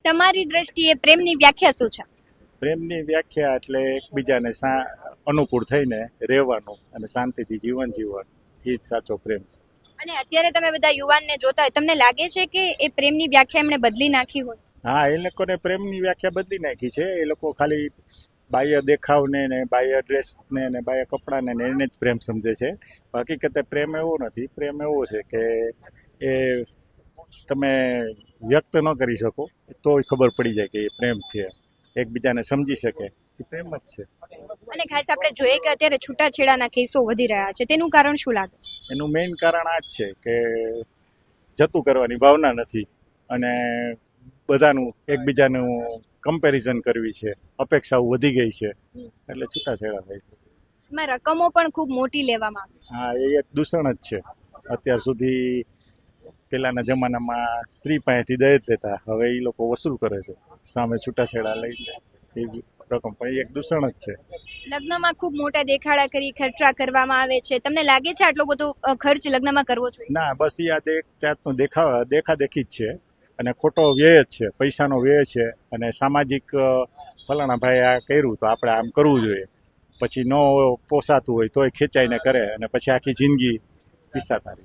તમારી દ્રષ્ટિએ પ્રેમની વ્યાખ્યા શું છે? પ્રેમની વ્યાખ્યા એટલે એકબીજાને અનુકૂળ થઈને રહેવાનું અને શાંતિથી જીવન જીવવાનું, એ જ સાચો પ્રેમ છે. અને અત્યારે તમે બધા યુવાનને જોતા હોય, તમને લાગે છે કે એ પ્રેમની વ્યાખ્યા એમણે બદલી નાખી હોય? હા, એ લોકોને પ્રેમની વ્યાખ્યા બદલી નાખી છે. એ લોકો ખાલી બાહ્ય દેખાવને ને બાહ્ય ડ્રેસને ને બાહ્ય કપડાને ને એને જ પ્રેમ સમજે છે. હકીકતે પ્રેમ એવો નથી. પ્રેમ એવો છે કે એ તમે વ્યક્ત ન કરી શકો તોય ખબર પડી જાય કે એ પ્રેમ છે. એકબીજાને સમજી શકે એ પ્રેમ જ છે. અને ખાસ આપણે જોઈએ કે અત્યારે છૂટાછેડાના કેસો વધી રહ્યા છે, તેનું કારણ શું લાગે છે? એનું મેઇન કારણ આ જ છે કે જતું કરવાની ભાવના નથી અને બધાનું એકબીજાનું કમ્પેરિઝન કરવી છે, અપેક્ષાઓ વધી ગઈ છે, એટલે છૂટાછેડા થાય છે. એમાં રકમો પણ ખૂબ મોટી લેવામાં આવે છે. હા, એ એક દૂષણ જ છે. અત્યાર સુધી પહેલાના જમાનામાં સ્ત્રી પાસેથી દહેજ લેતા, હવે એ લોકો વસૂલ કરે છે સામે છૂટાછેડા લઈને. એ રકમ પણ એક દૂષણ જ છે. લગ્નમાં ખૂબ મોટા દેખાડા કરી ખર્ચા કરવામાં આવે છે. તમને લાગે છે આટલો બધો ખર્ચ લગ્નમાં કરવો જોઈએ? ના, બસ એ આ એક જાતનો દેખાદેખી જ છે અને ખોટો વ્યય જ છે, પૈસાનો વ્યય છે. અને સામાજિક ફલાણા ભાઈ આ કર્યું તો આપણે આમ કરવું જોઈએ, પછી ન પોસાતું હોય તોય ખેંચાઈને કરે અને પછી આખી જિંદગી પીસાતા રહે.